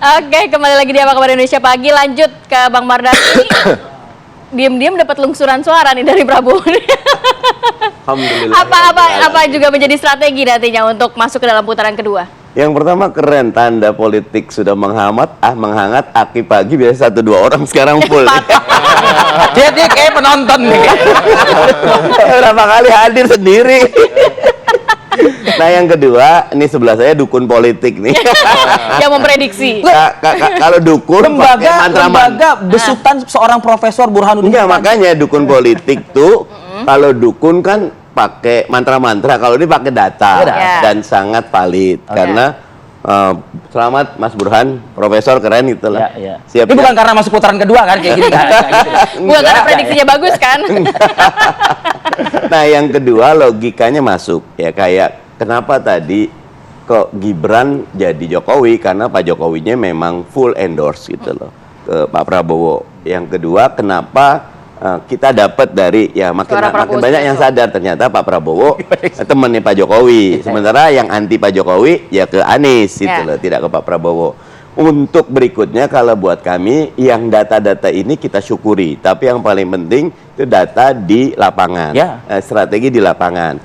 Oke, kembali lagi di Apa Kabar Indonesia Pagi. Lanjut ke Bang Mardhani. Diam-diam dapat lungsuran suara nih dari Prabowo. Alhamdulillah. Apa juga menjadi strategi nantinya untuk masuk ke dalam putaran kedua? Yang pertama keren, tanda politik sudah menghangat, aki pagi biasa 1-2 orang sekarang full. Dia kayak penonton nih. Berapa kali hadir sendiri. Nah yang kedua, ini sebelah saya dukun politik nih. Yang memprediksi. Kalau dukun lembaga besutan seorang Profesor Burhanuddin. Enggak, makanya dukun politik tuh kalau dukun kan pakai mantra-mantra, kalau ini pakai data dan sangat valid karena selamat Mas Burhan, Profesor keren gitu lah. Siap. Ini bukan karena masuk putaran kedua kan kayak gini kan? Bukan karena prediksinya bagus kan? Nah yang kedua logikanya masuk ya, kayak kenapa tadi kok Gibran jadi Jokowi, karena Pak Jokowinya memang full endorse gitu loh ke Pak Prabowo. Yang kedua kenapa kita dapat dari makin banyak yang sadar ternyata Pak Prabowo temannya Pak Jokowi, sementara yang anti Pak Jokowi ya ke Anies gitu loh, tidak ke Pak Prabowo. Untuk berikutnya kalau buat kami yang data-data ini kita syukuri, tapi yang paling penting itu data di lapangan, strategi di lapangan.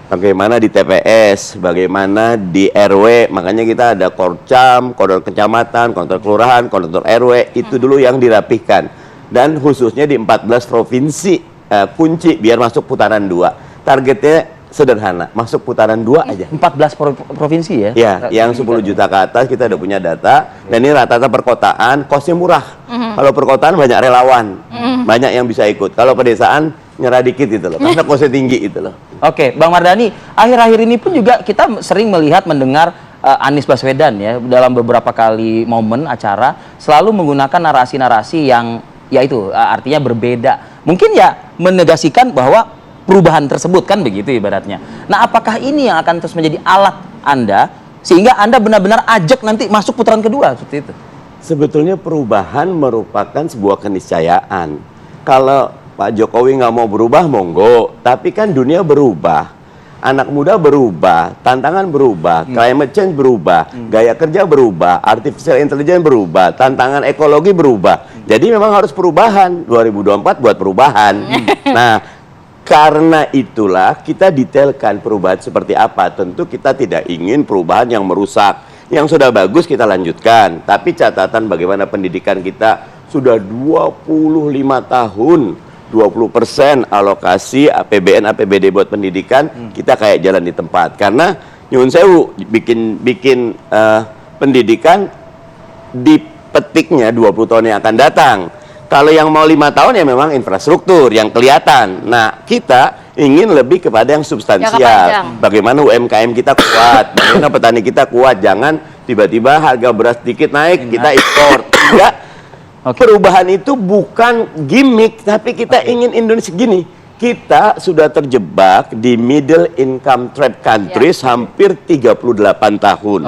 Bagaimana di TPS, bagaimana di RW, makanya kita ada Korcam, Koordinator Kecamatan, Koordinator Kelurahan, Koordinator RW, itu dulu yang dirapihkan. Dan khususnya di 14 provinsi kunci biar masuk putaran 2. Targetnya sederhana, masuk putaran 2 aja. 14 provinsi ya? Ya, yang 10 juta ke atas kita udah punya data. Dan ini rata-rata perkotaan, kosnya murah. Kalau perkotaan banyak relawan, banyak yang bisa ikut. Kalau pedesaan nyerah dikit gitu loh, karena kosnya tinggi gitu loh. Oke, Bang Mardhani, akhir-akhir ini pun juga kita sering melihat mendengar Anies Baswedan ya dalam beberapa kali momen acara selalu menggunakan narasi-narasi yang yaitu artinya berbeda. Mungkin ya menegasikan bahwa perubahan tersebut kan begitu ibaratnya. Nah, apakah ini yang akan terus menjadi alat Anda sehingga Anda benar-benar ajak nanti masuk putaran kedua seperti itu? Sebetulnya perubahan merupakan sebuah keniscayaan. Kalau Pak Jokowi nggak mau berubah, monggo. Tapi kan dunia berubah. Anak muda berubah, tantangan berubah, climate change berubah, gaya kerja berubah, artificial intelligence berubah, tantangan ekologi berubah. Jadi memang harus perubahan. 2024 buat perubahan. Nah, karena itulah kita detailkan perubahan seperti apa. Tentu kita tidak ingin perubahan yang merusak. Yang sudah bagus kita lanjutkan. Tapi catatan bagaimana pendidikan kita sudah 25 tahun. 20% alokasi APBN APBD buat pendidikan, kita kayak jalan di tempat. Karena nyun sewu bikin pendidikan dipetiknya 20 tahun yang akan datang. Kalau yang mau 5 tahun ya memang infrastruktur yang kelihatan. Nah, kita ingin lebih kepada yang substansial. Bagaimana UMKM kita kuat, bagaimana petani kita kuat. Jangan tiba-tiba harga beras sedikit naik, kita impor. Tidak. Perubahan itu bukan gimmick, tapi kita ingin Indonesia gini. Kita sudah terjebak di middle income trap countries hampir 38 tahun.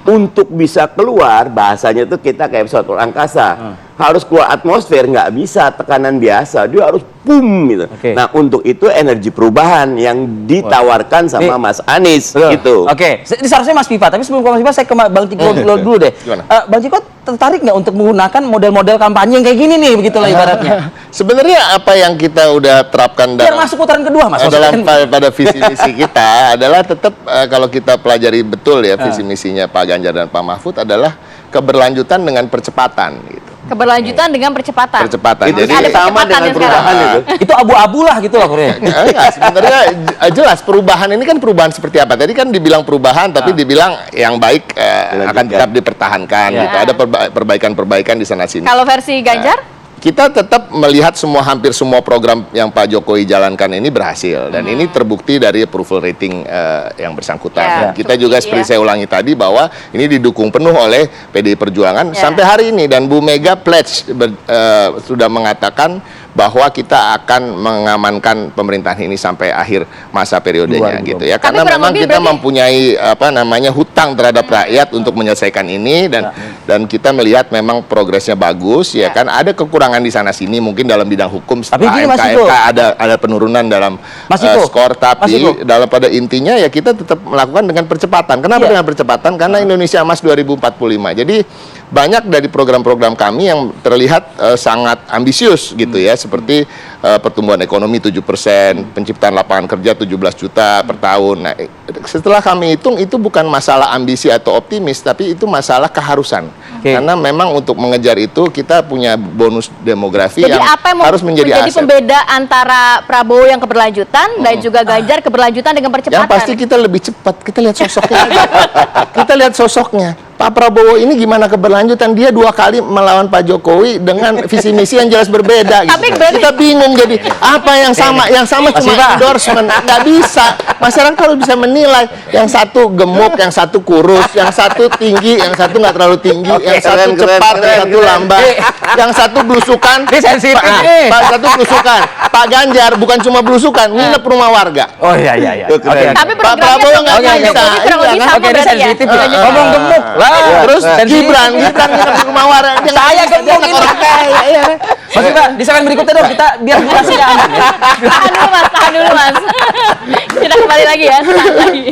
Untuk bisa keluar, bahasanya itu kita kayak pesawat luar angkasa. Harus keluar atmosfer, nggak bisa tekanan biasa. Dia harus boom gitu. Nah, untuk itu energi perubahan yang ditawarkan sama Mas Anies gitu. Ini seharusnya Mas Pipa, tapi sebelum ke Mas Pipa saya ke Bang Ciko dulu deh. Bang Ciko tertarik nggak untuk menggunakan model-model kampanye yang kayak gini nih begitulah ibaratnya? Sebenarnya apa yang kita udah terapkan biar masuk putaran kedua, Mas. Dalam pada visi misi kita adalah tetap kalau kita pelajari betul ya visi misinya Pak Ganjar dan Pak Mahfud adalah keberlanjutan dengan percepatan gitu. Keberlanjutan dengan percepatan. Jadi ada sama dengan perubahan itu abu-abu lah gitu loh Korea. Sebenarnya jelas perubahan ini kan perubahan seperti apa? Tadi kan dibilang perubahan, tapi dibilang yang baik akan tetap dipertahankan. Gitu. Ada perbaikan-perbaikan di sana sini. Kalau versi Ganjar? Kita tetap melihat hampir semua program yang Pak Jokowi jalankan ini berhasil dan ini terbukti dari approval rating yang bersangkutan. Kita juga seperti saya ulangi tadi bahwa ini didukung penuh oleh PDI Perjuangan sampai hari ini, dan Bu Mega pledge sudah mengatakan bahwa kita akan mengamankan pemerintahan ini sampai akhir masa periodenya gitu ya. Karena memang kita mempunyai hutang terhadap rakyat untuk menyelesaikan ini, dan kita melihat memang progresnya bagus ya kan. Ada kekurangan di sana sini mungkin dalam bidang hukum, MK ada penurunan dalam skor, tapi dalam pada intinya ya kita tetap melakukan dengan percepatan. Kenapa dengan percepatan? Karena Indonesia Emas 2045. Jadi banyak dari program-program kami yang terlihat sangat ambisius gitu ya, seperti pertumbuhan ekonomi 7%, penciptaan lapangan kerja 17 juta per tahun. Nah, setelah kami hitung itu bukan masalah ambisi atau optimis, tapi itu masalah keharusan. Karena memang untuk mengejar itu kita punya bonus demografi Jadi yang apa yang harus menjadi aset. pembeda antara Prabowo yang keberlanjutan dan juga Ganjar keberlanjutan dengan percepatan? Yang pasti kita lebih cepat. Kita lihat sosoknya aja. Kita lihat sosoknya. Pak Prabowo ini gimana keberlanjutan? Dia 2 kali melawan Pak Jokowi dengan visi misi yang jelas berbeda. Gitu. Tapi berarti- Kita bingung jadi apa yang sama? Yang sama cuma endorsement. Nggak bisa. Masyarakat harus bisa menilai. Yang satu gemuk, yang satu kurus, yang satu tinggi, yang satu nggak terlalu tinggi, yang satu cepat, yang satu lambat, yang satu belusukan. Ini sensitif nih. Pak satu belusukan. Pak Ganjar bukan cuma belusukan, nginep rumah warga. Oh iya. Itu keren. Tapi Pak programnya Prabowo nggak sama, bisa. Jokowi kurang lebih Iya, sama Oke, ini berarti ya? sensitif ya. Lanjut. Ngomong gemuk. Lah, Terus sensitif. Gibran nginep di rumah warga. Dia nggak Saya bisa, dia gemuk anak ini. orang kaya. Iya. Mas Bima, di segmen berikutnya dong kita biar durasinya aman ya. Tahan dulu mas. Kita kembali lagi ya, sesaat lagi.